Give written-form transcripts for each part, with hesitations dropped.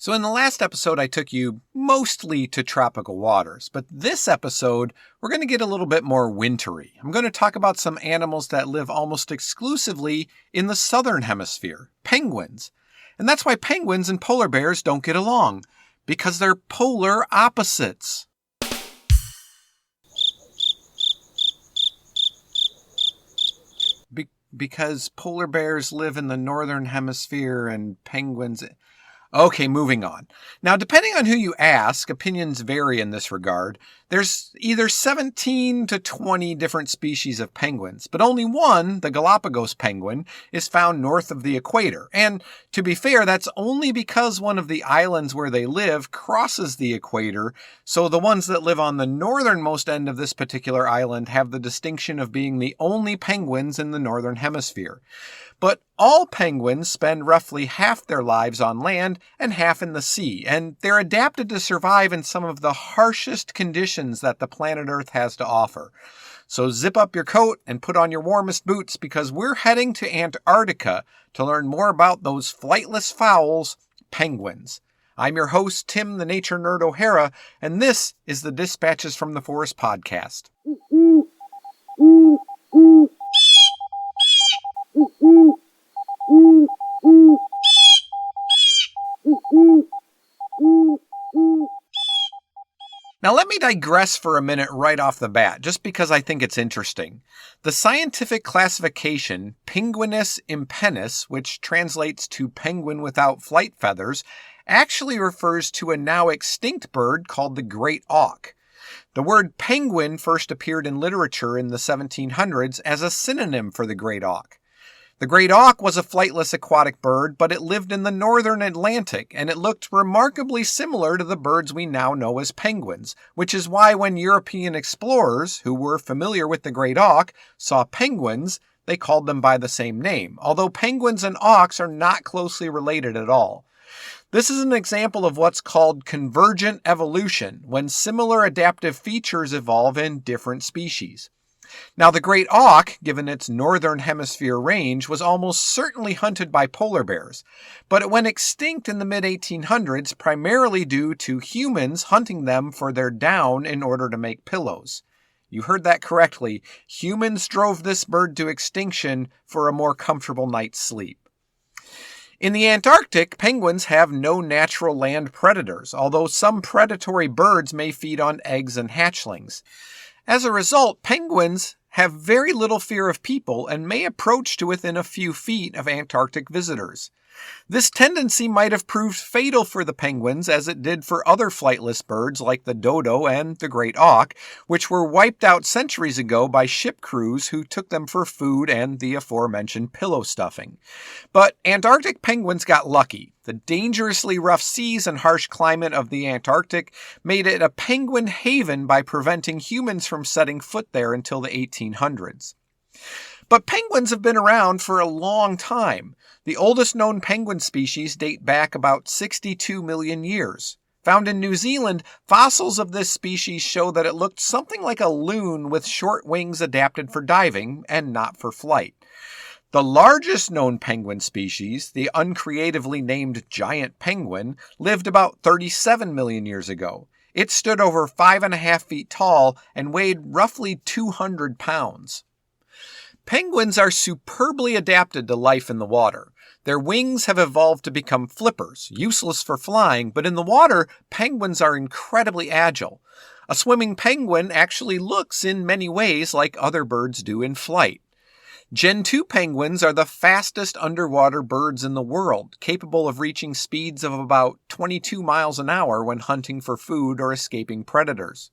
So in the last episode, I took you mostly to tropical waters, but this episode, we're going to get a little bit more wintry. I'm going to talk about some animals that live almost exclusively in the southern hemisphere, penguins. And that's why penguins and polar bears don't get along, because they're polar opposites. Because polar bears live in the northern hemisphere and penguins... Okay, moving on. Now, depending on who you ask, opinions vary in this regard. There's either 17 to 20 different species of penguins, but only one, the Galapagos penguin, is found north of the equator. And to be fair, that's only because one of the islands where they live crosses the equator, so the ones that live on the northernmost end of this particular island have the distinction of being the only penguins in the northern hemisphere. But all penguins spend roughly half their lives on land and half in the sea, and they're adapted to survive in some of the harshest conditions that the planet Earth has to offer. So zip up your coat and put on your warmest boots because we're heading to Antarctica to learn more about those flightless fowls, penguins. I'm your host, Tim the Nature Nerd O'Hara, and this is the Dispatches from the Forest podcast. Now let me digress for a minute right off the bat, just because I think it's interesting. The scientific classification, Penguinus impennis, which translates to penguin without flight feathers, actually refers to a now extinct bird called the great auk. The word penguin first appeared in literature in the 1700s as a synonym for the great auk. The great auk was a flightless aquatic bird, but it lived in the northern Atlantic, and it looked remarkably similar to the birds we now know as penguins, which is why when European explorers, who were familiar with the great auk, saw penguins, they called them by the same name, although penguins and auks are not closely related at all. This is an example of what's called convergent evolution, when similar adaptive features evolve in different species. Now, the great auk, given its northern hemisphere range, was almost certainly hunted by polar bears, but it went extinct in the mid-1800s primarily due to humans hunting them for their down in order to make pillows. You heard that correctly. Humans drove this bird to extinction for a more comfortable night's sleep. In the Antarctic, penguins have no natural land predators, although some predatory birds may feed on eggs and hatchlings. As a result, penguins have very little fear of people and may approach to within a few feet of Antarctic visitors. This tendency might have proved fatal for the penguins as it did for other flightless birds like the dodo and the great auk, which were wiped out centuries ago by ship crews who took them for food and the aforementioned pillow stuffing. But Antarctic penguins got lucky. The dangerously rough seas and harsh climate of the Antarctic made it a penguin haven by preventing humans from setting foot there until the 1800s. But penguins have been around for a long time. The oldest known penguin species date back about 62 million years. Found in New Zealand, fossils of this species show that it looked something like a loon with short wings adapted for diving and not for flight. The largest known penguin species, the uncreatively named giant penguin, lived about 37 million years ago. It stood over 5.5 feet tall and weighed roughly 200 pounds. Penguins are superbly adapted to life in the water. Their wings have evolved to become flippers, useless for flying, but in the water, penguins are incredibly agile. A swimming penguin actually looks in many ways like other birds do in flight. Gen 2 penguins are the fastest underwater birds in the world, capable of reaching speeds of about 22 miles an hour when hunting for food or escaping predators.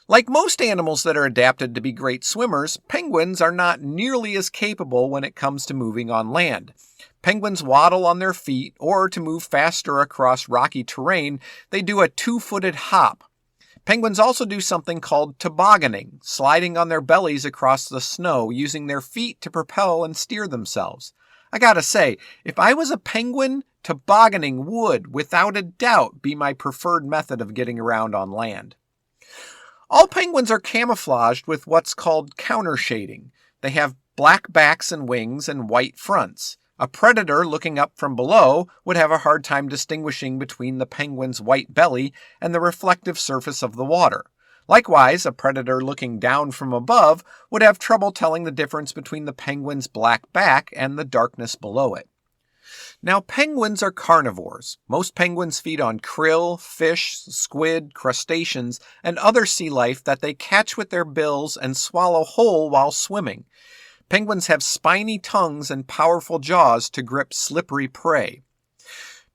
Like most animals that are adapted to be great swimmers, penguins are not nearly as capable when it comes to moving on land. Penguins waddle on their feet, or to move faster across rocky terrain, they do a 2-footed hop. Penguins also do something called tobogganing, sliding on their bellies across the snow, using their feet to propel and steer themselves. I gotta say, if I was a penguin, tobogganing would, without a doubt, be my preferred method of getting around on land. All penguins are camouflaged with what's called countershading. They have black backs and wings and white fronts. A predator looking up from below would have a hard time distinguishing between the penguin's white belly and the reflective surface of the water. Likewise, a predator looking down from above would have trouble telling the difference between the penguin's black back and the darkness below it. Now, penguins are carnivores. Most penguins feed on krill, fish, squid, crustaceans, and other sea life that they catch with their bills and swallow whole while swimming. Penguins have spiny tongues and powerful jaws to grip slippery prey.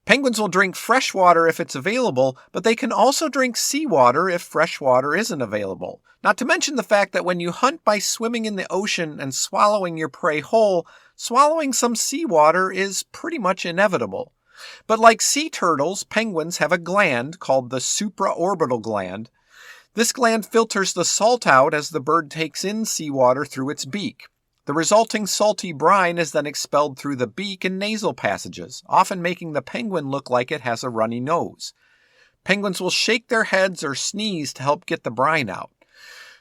Penguins will drink fresh water if it's available, but they can also drink seawater if fresh water isn't available. Not to mention the fact that when you hunt by swimming in the ocean and swallowing your prey whole, swallowing some seawater is pretty much inevitable. But like sea turtles, penguins have a gland called the supraorbital gland. This gland filters the salt out as the bird takes in seawater through its beak. The resulting salty brine is then expelled through the beak and nasal passages, often making the penguin look like it has a runny nose. Penguins will shake their heads or sneeze to help get the brine out.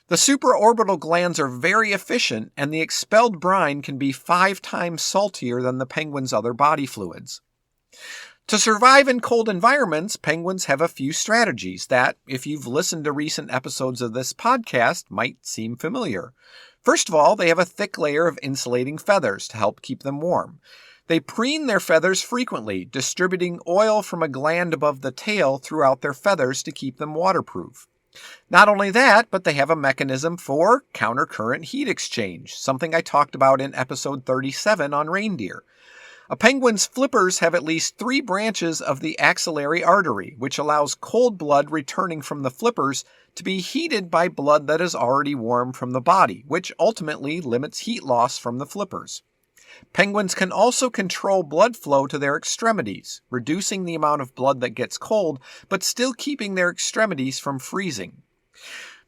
The supraorbital glands are very efficient, and the expelled brine can be 5 times saltier than the penguin's other body fluids. To survive in cold environments, penguins have a few strategies that, if you've listened to recent episodes of this podcast, might seem familiar. First of all, they have a thick layer of insulating feathers to help keep them warm. They preen their feathers frequently, distributing oil from a gland above the tail throughout their feathers to keep them waterproof. Not only that, but they have a mechanism for countercurrent heat exchange, something I talked about in episode 37 on reindeer. A penguin's flippers have at least 3 branches of the axillary artery, which allows cold blood returning from the flippers to be heated by blood that is already warm from the body, which ultimately limits heat loss from the flippers. Penguins can also control blood flow to their extremities, reducing the amount of blood that gets cold, but still keeping their extremities from freezing.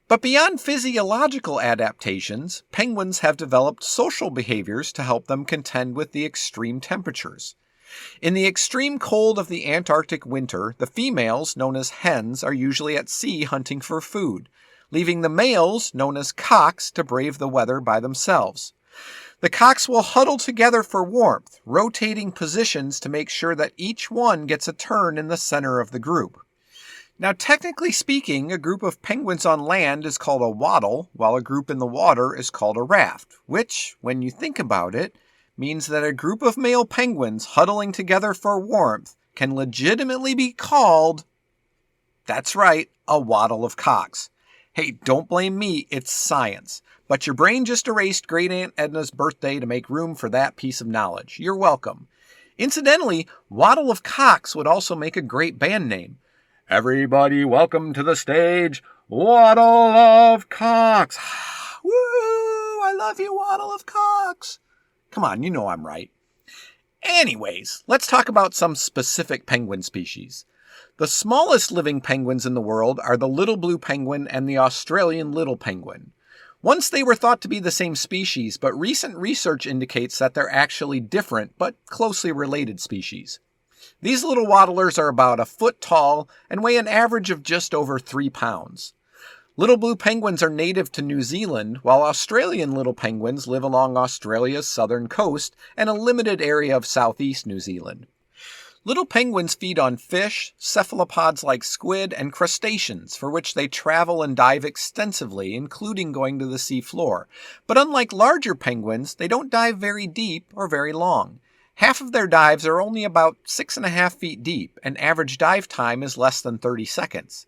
But beyond physiological adaptations, penguins have developed social behaviors to help them contend with the extreme temperatures. In the extreme cold of the Antarctic winter, the females, known as hens, are usually at sea hunting for food, leaving the males, known as cocks, to brave the weather by themselves. The cocks will huddle together for warmth, rotating positions to make sure that each one gets a turn in the center of the group. Now, technically speaking, a group of penguins on land is called a waddle, while a group in the water is called a raft, which, when you think about it, means that a group of male penguins huddling together for warmth can legitimately be called, that's right, a waddle of cocks. Hey, don't blame me, it's science. But your brain just erased Great Aunt Edna's birthday to make room for that piece of knowledge. You're welcome. Incidentally, Waddle of Cocks would also make a great band name. Everybody welcome to the stage, Waddle of Cocks. Woo! I love you, Waddle of Cocks. Come on, you know I'm right. Anyways, let's talk about some specific penguin species. The smallest living penguins in the world are the little blue penguin and the Australian little penguin. Once they were thought to be the same species, but recent research indicates that they're actually different but closely related species. These little waddlers are about a foot tall and weigh an average of just over 3 pounds. Little blue penguins are native to New Zealand, while Australian little penguins live along Australia's southern coast and a limited area of southeast New Zealand. Little penguins feed on fish, cephalopods like squid, and crustaceans, for which they travel and dive extensively, including going to the sea floor. But unlike larger penguins, they don't dive very deep or very long. Half of their dives are only about 6.5 feet deep, and average dive time is less than 30 seconds.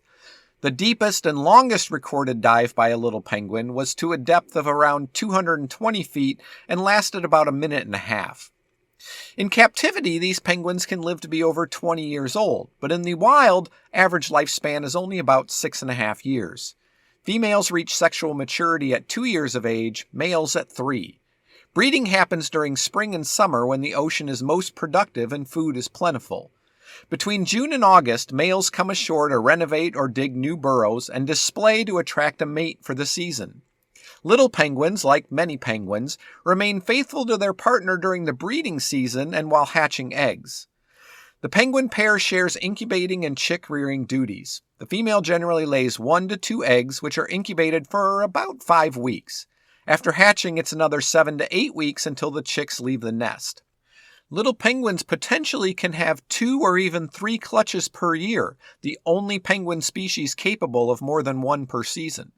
The deepest and longest recorded dive by a little penguin was to a depth of around 220 feet and lasted about 1.5 minutes. In captivity, these penguins can live to be over 20 years old, but in the wild, average lifespan is only about 6.5 years. Females reach sexual maturity at 2 years of age, males at 3. Breeding happens during spring and summer when the ocean is most productive and food is plentiful. Between June and August, males come ashore to renovate or dig new burrows and display to attract a mate for the season. Little penguins, like many penguins, remain faithful to their partner during the breeding season and while hatching eggs. The penguin pair shares incubating and chick-rearing duties. The female generally lays 1 to 2 eggs, which are incubated for about 5 weeks. After hatching, it's another 7 to 8 weeks until the chicks leave the nest. Little penguins potentially can have 2 or even 3 clutches per year, the only penguin species capable of more than 1 per season.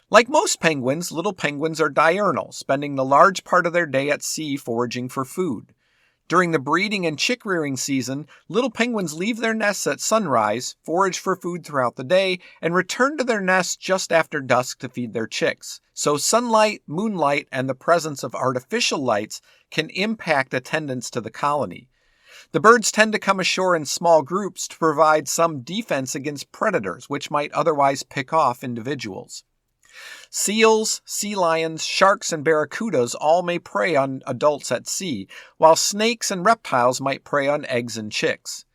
Like most penguins, little penguins are diurnal, spending the large part of their day at sea foraging for food. During the breeding and chick rearing season, little penguins leave their nests at sunrise, forage for food throughout the day, and return to their nests just after dusk to feed their chicks. So sunlight, moonlight, and the presence of artificial lights can impact attendance to the colony. The birds tend to come ashore in small groups to provide some defense against predators, which might otherwise pick off individuals. Seals, sea lions, sharks, and barracudas all may prey on adults at sea, while snakes and reptiles might prey on eggs and chicks.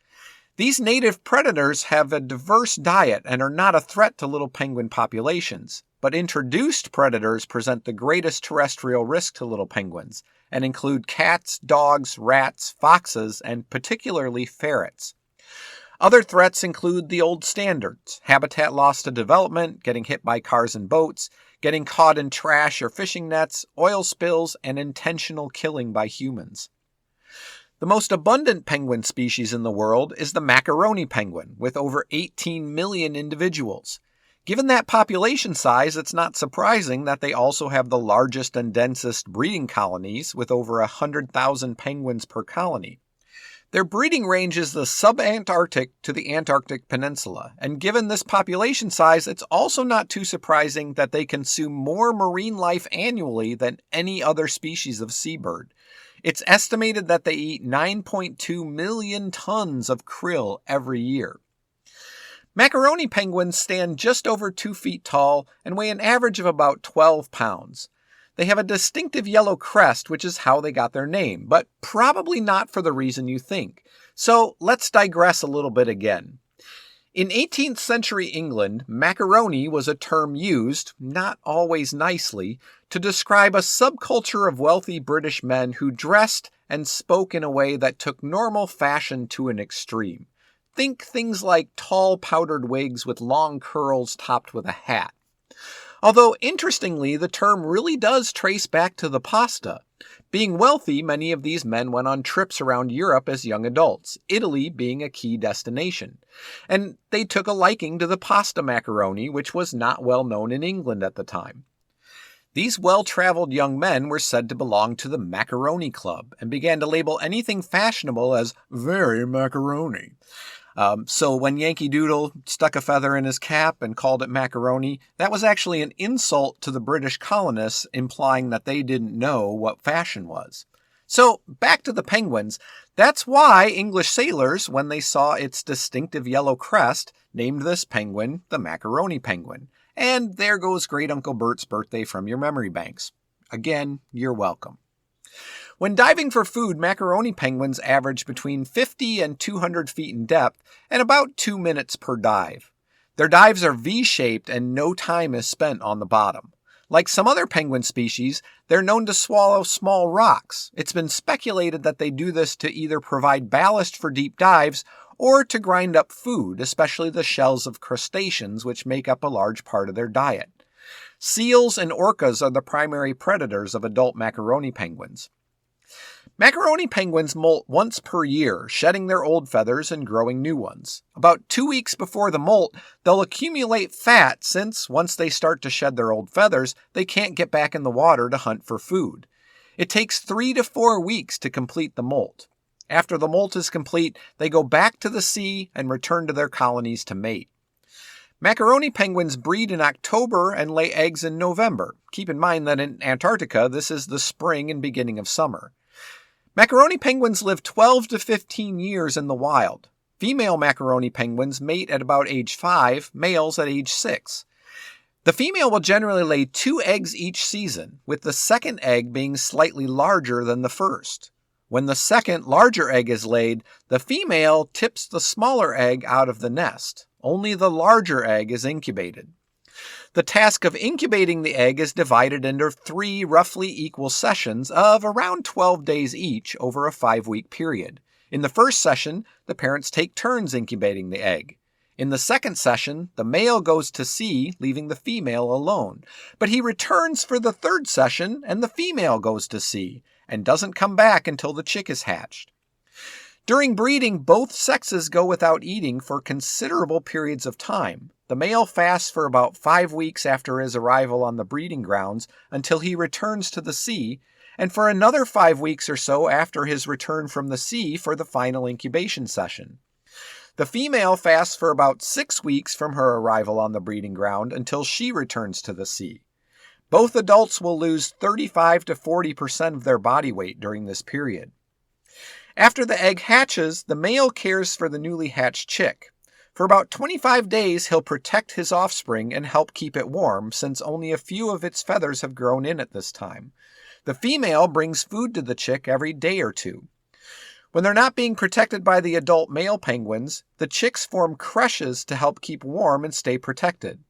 These native predators have a diverse diet and are not a threat to little penguin populations, but introduced predators present the greatest terrestrial risk to little penguins, and include cats, dogs, rats, foxes, and particularly ferrets. Other threats include the old standards: habitat loss to development, getting hit by cars and boats, getting caught in trash or fishing nets, oil spills, and intentional killing by humans. The most abundant penguin species in the world is the macaroni penguin, with over 18 million individuals. Given that population size, it's not surprising that they also have the largest and densest breeding colonies, with over 100,000 penguins per colony. Their breeding range is the subantarctic to the Antarctic Peninsula, and given this population size, it's also not too surprising that they consume more marine life annually than any other species of seabird. It's estimated that they eat 9.2 million tons of krill every year. Macaroni penguins stand just over 2 feet tall and weigh an average of about 12 pounds. They have a distinctive yellow crest, which is how they got their name, but probably not for the reason you think. So let's digress a little bit again. In 18th century England, macaroni was a term used, not always nicely, to describe a subculture of wealthy British men who dressed and spoke in a way that took normal fashion to an extreme. Think things like tall powdered wigs with long curls topped with a hat. Although, interestingly, the term really does trace back to the pasta. Being wealthy, many of these men went on trips around Europe as young adults, Italy being a key destination. And they took a liking to the pasta macaroni, which was not well known in England at the time. These well-traveled young men were said to belong to the Macaroni Club and began to label anything fashionable as very macaroni. So when Yankee Doodle stuck a feather in his cap and called it macaroni, that was actually an insult to the British colonists, implying that they didn't know what fashion was. So back to the penguins. That's why English sailors, when they saw its distinctive yellow crest, named this penguin the macaroni penguin. And there goes Great Uncle Bert's birthday from your memory banks. Again, you're welcome. When diving for food, macaroni penguins average between 50 and 200 feet in depth and about 2 minutes per dive. Their dives are V-shaped and no time is spent on the bottom. Like some other penguin species, they're known to swallow small rocks. It's been speculated that they do this to either provide ballast for deep dives or to grind up food, especially the shells of crustaceans, which make up a large part of their diet. Seals and orcas are the primary predators of adult macaroni penguins. Macaroni penguins molt once per year, shedding their old feathers and growing new ones. About 2 weeks before the molt, they'll accumulate fat since, once they start to shed their old feathers, they can't get back in the water to hunt for food. It takes 3 to 4 weeks to complete the molt. After the molt is complete, they go back to the sea and return to their colonies to mate. Macaroni penguins breed in October and lay eggs in November. Keep in mind that in Antarctica, this is the spring and beginning of summer. Macaroni penguins live 12 to 15 years in the wild. Female macaroni penguins mate at about age 5, males at age 6. The female will generally lay 2 eggs each season, with the second egg being slightly larger than the first. When the second, larger egg is laid, the female tips the smaller egg out of the nest. Only the larger egg is incubated. The task of incubating the egg is divided into 3 roughly equal sessions of around 12 days each over a 5-week period. In the first session, the parents take turns incubating the egg. In the second session, the male goes to sea, leaving the female alone. But he returns for the third session, and the female goes to sea. and doesn't come back until the chick is hatched. During breeding, both sexes go without eating for considerable periods of time. The male fasts for about 5 weeks after his arrival on the breeding grounds until he returns to the sea, and for another 5 weeks or so after his return from the sea for the final incubation session. The female fasts for about 6 weeks from her arrival on the breeding ground until she returns to the sea. Both adults will lose 35 to 40% of their body weight during this period. After the egg hatches, the male cares for the newly hatched chick. For about 25 days, he'll protect his offspring and help keep it warm, since only a few of its feathers have grown in at this time. The female brings food to the chick every day or two. When they're not being protected by the adult male penguins, the chicks form creches to help keep warm and stay protected.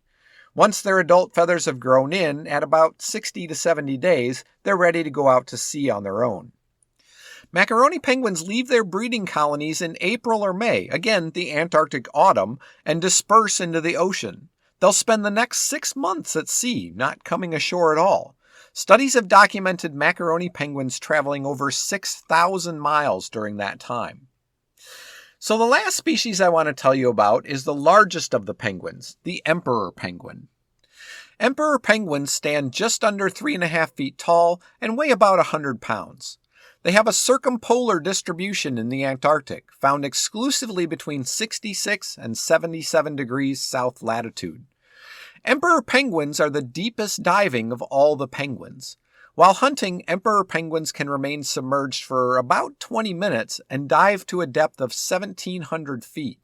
Once their adult feathers have grown in, at about 60 to 70 days, they're ready to go out to sea on their own. Macaroni penguins leave their breeding colonies in April or May, again the Antarctic autumn, and disperse into the ocean. They'll spend the next 6 months at sea, not coming ashore at all. Studies have documented macaroni penguins traveling over 6,000 miles during that time. So the last species I want to tell you about is the largest of the penguins, the emperor penguin. Emperor penguins stand just under 3.5 feet tall and weigh about 100 pounds. They have a circumpolar distribution in the Antarctic, found exclusively between 66 and 77 degrees south latitude. Emperor penguins are the deepest diving of all the penguins. While hunting, emperor penguins can remain submerged for about 20 minutes and dive to a depth of 1,700 feet.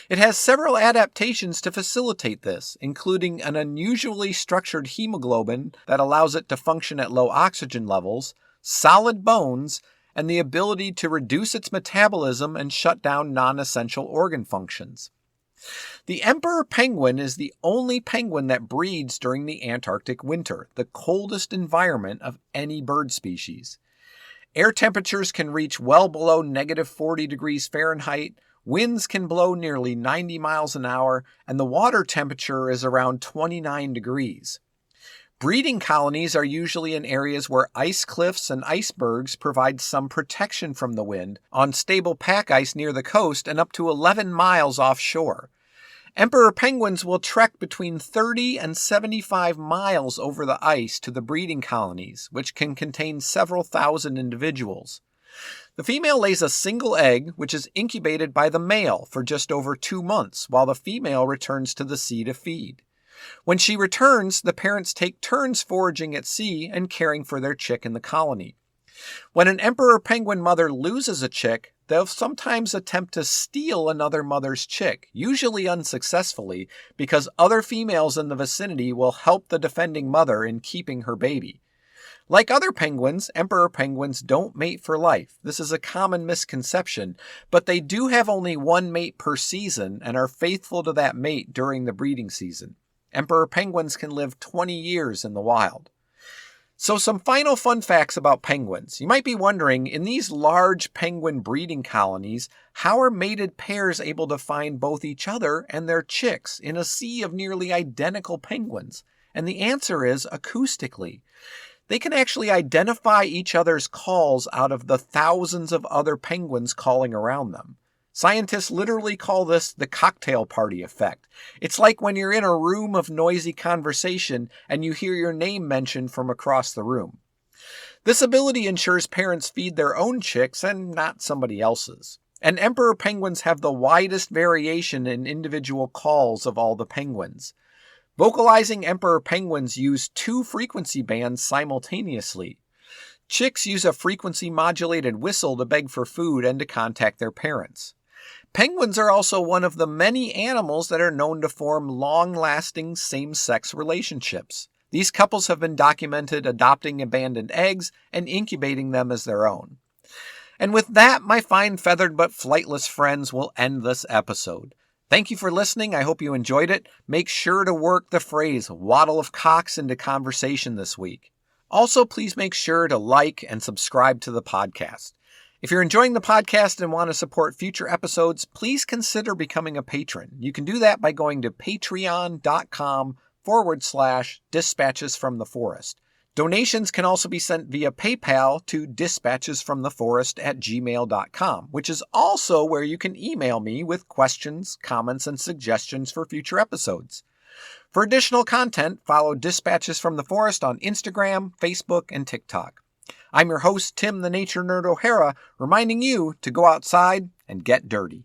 It has several adaptations to facilitate this, including an unusually structured hemoglobin that allows it to function at low oxygen levels, solid bones, and the ability to reduce its metabolism and shut down non-essential organ functions. The emperor penguin is the only penguin that breeds during the Antarctic winter, the coldest environment of any bird species. Air temperatures can reach well below -40 degrees Fahrenheit, winds can blow nearly 90 miles an hour, and the water temperature is around 29 degrees. Breeding colonies are usually in areas where ice cliffs and icebergs provide some protection from the wind, on stable pack ice near the coast and up to 11 miles offshore. Emperor penguins will trek between 30 and 75 miles over the ice to the breeding colonies, which can contain several thousand individuals. The female lays a single egg, which is incubated by the male for just over 2 months, while the female returns to the sea to feed. When she returns, the parents take turns foraging at sea and caring for their chick in the colony. When an emperor penguin mother loses a chick, they'll sometimes attempt to steal another mother's chick, usually unsuccessfully, because other females in the vicinity will help the defending mother in keeping her baby. Like other penguins, emperor penguins don't mate for life. This is a common misconception, but they do have only one mate per season and are faithful to that mate during the breeding season. Emperor penguins can live 20 years in the wild. So some final fun facts about penguins. You might be wondering, in these large penguin breeding colonies, how are mated pairs able to find both each other and their chicks in a sea of nearly identical penguins? And the answer is acoustically. They can actually identify each other's calls out of the thousands of other penguins calling around them. Scientists literally call this the cocktail party effect. It's like when you're in a room of noisy conversation and you hear your name mentioned from across the room. This ability ensures parents feed their own chicks and not somebody else's. And emperor penguins have the widest variation in individual calls of all the penguins. Vocalizing emperor penguins use 2 frequency bands simultaneously. Chicks use a frequency-modulated whistle to beg for food and to contact their parents. Penguins are also one of the many animals that are known to form long-lasting same-sex relationships. These couples have been documented adopting abandoned eggs and incubating them as their own. And with that, my fine feathered but flightless friends, will end this episode. Thank you for listening. I hope you enjoyed it. Make sure to work the phrase "waddle of cocks" into conversation this week. Also, please make sure to like and subscribe to the podcast. If you're enjoying the podcast and want to support future episodes, please consider becoming a patron. You can do that by going to patreon.com/dispatches from the forest. Donations can also be sent via PayPal to dispatchesfromtheforest@gmail.com, which is also where you can email me with questions, comments, and suggestions for future episodes. For additional content, follow Dispatches from the Forest on Instagram, Facebook, and TikTok. I'm your host, Tim the Nature Nerd O'Hara, reminding you to go outside and get dirty.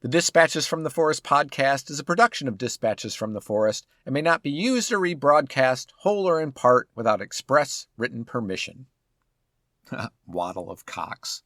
The Dispatches from the Forest podcast is a production of Dispatches from the Forest and may not be used or rebroadcast whole or in part without express written permission. Waddle of cocks.